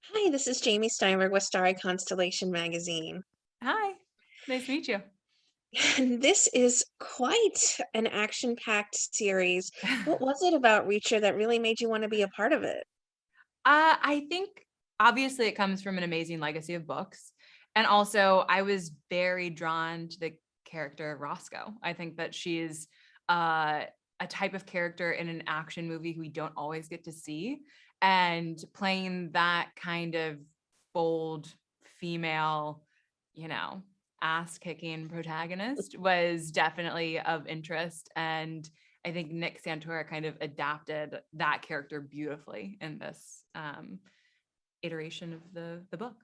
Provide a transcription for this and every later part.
Hi, this is Jamie Steinberg with Starry Constellation Magazine. Hi, nice to meet you. And this is quite an action-packed series. What was it about Reacher that really made you want to be a part of it? I think obviously it comes from an amazing legacy of books. And also, I was very drawn to the character of Roscoe. I think that she's uh, a type of character in an action movie we don't always get to see. And playing that kind of bold female, you know, ass kicking protagonist was definitely of interest. And I think Nick Santora kind of adapted that character beautifully in this iteration of the book.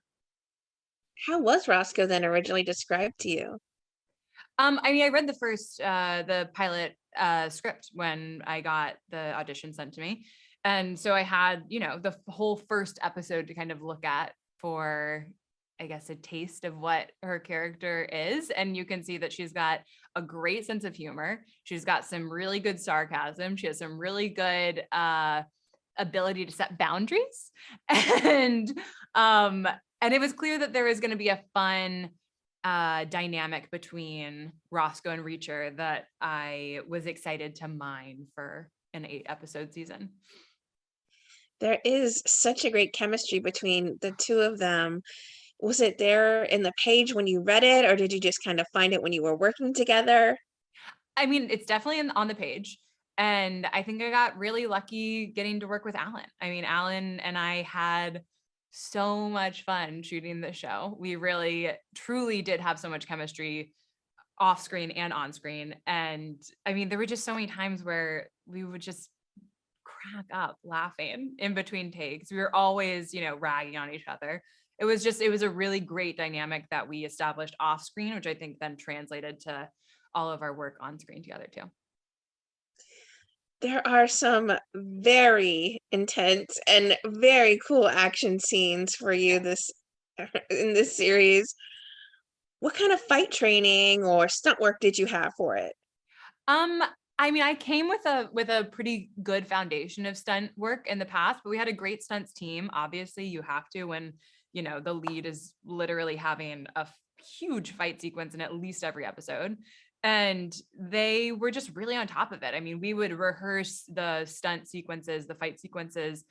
How was Roscoe then originally described to you? I mean, I read the pilot script when I got the audition sent to me, and so I had the whole first episode to kind of look at for, I guess, a taste of what her character is. And you can see that she's got a great sense of humor. She's got some really good sarcasm. She has some really good ability to set boundaries, and um, and it was clear that there was going to be a fun dynamic between Roscoe and Reacher that I was excited to mine for an 8 episode season. There is such a great chemistry between the two of them. Was it there in the page when you read it, or did you just kind of find it when you were working together? I mean, it's definitely on the page. And I think I got really lucky getting to work with Alan. I mean, Alan and I had so much fun shooting the show. We really, truly did have so much chemistry off screen and on screen. And I mean, there were just so many times where we would just crack up laughing in between takes. We were always, ragging on each other. It was a really great dynamic that we established off screen, which I think then translated to all of our work on screen together too. There are some very intense and very cool action scenes for you this in this series. What kind of fight training or stunt work did you have for it? Um, I mean, I came with a pretty good foundation of stunt work in the past, but we had a great stunts team. Obviously, you have to when the lead is literally having a huge fight sequence in at least every episode. And they were just really on top of it. I mean, we would rehearse the stunt sequences, the fight sequences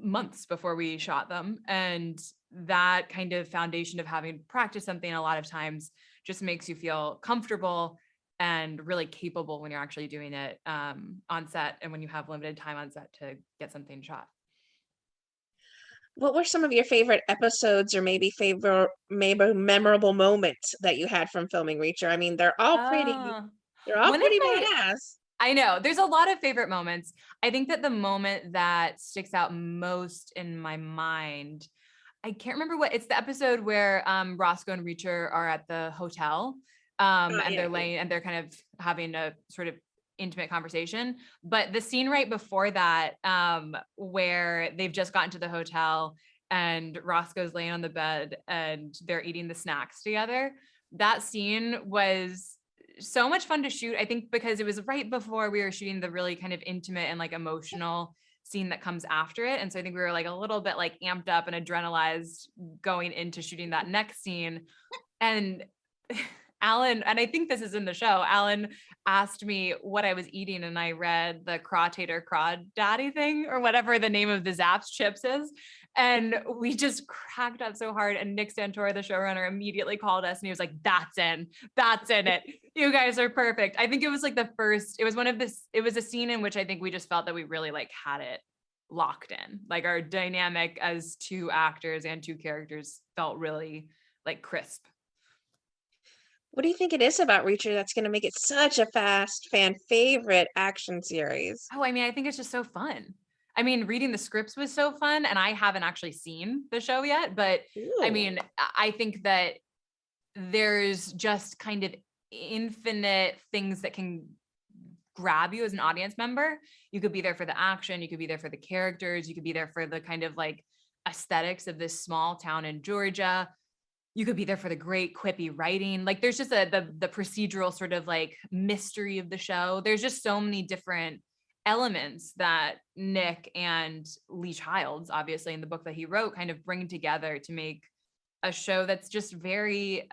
months before we shot them. And that kind of foundation of having practiced something a lot of times just makes you feel comfortable and really capable when you're actually doing it on set and when you have limited time on set to get something shot. What were some of your favorite episodes or maybe memorable moments that you had from filming Reacher? I mean, Uh, they're all one of pretty my badass. I know there's a lot of favorite moments. I think that the moment that sticks out most in my mind, I can't remember what it's the episode where Roscoe and Reacher are at the hotel, Oh, and yeah, they're yeah. laying and they're kind of having a sort of intimate conversation. But the scene right before that, where they've just gotten to the hotel and Roscoe's laying on the bed and they're eating the snacks together. That scene was so much fun to shoot. I think because it was right before we were shooting the really kind of intimate and like emotional scene that comes after it. And so I think we were like a little bit like amped up and adrenalized going into shooting that next scene. And Alan, and I think this is in the show, Alan asked me what I was eating, and I read the Crawtator Crawdaddy Daddy thing or whatever the name of the Zapp's chips is. And we just cracked up so hard. And Nick Santora, the showrunner, immediately called us and he was like, that's in it. You guys are perfect. I think it was like it was it was a scene in which I think we just felt that we really like had it locked in. Like our dynamic as two actors and two characters felt really like crisp. What do you think it is about Reacher that's gonna make it such a fast fan favorite action series? Oh, I mean, I think it's just so fun. I mean, reading the scripts was so fun, and I haven't actually seen the show yet, but I Ooh. mean, I think that there's just kind of infinite things that can grab you as an audience member. You could be there for the action, you could be there for the characters, you could be there for the kind of like aesthetics of this small town in Georgia. You could be there for the great quippy writing. Like there's just the procedural sort of like mystery of the show. There's just so many different elements that Nick and Lee Childs, obviously in the book that he wrote, kind of bring together to make a show that's just very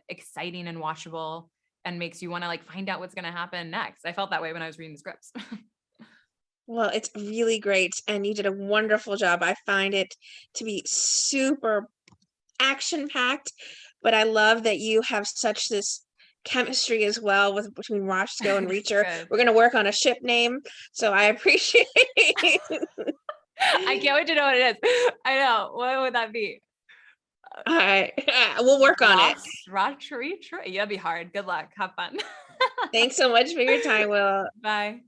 exciting and watchable and makes you want to like find out what's going to happen next. I felt that way when I was reading the scripts. Well, it's really great, and you did a wonderful job. I find it to be super action-packed, but I love that you have such this chemistry as well with between Roscoe and Reacher. Good. We're gonna work on a ship name, so I appreciate I can't wait to know what it is. I know. What would that be? Alright, we'll work on it. That'd be hard. Good luck. Have fun. Thanks so much for your time, Will. Bye.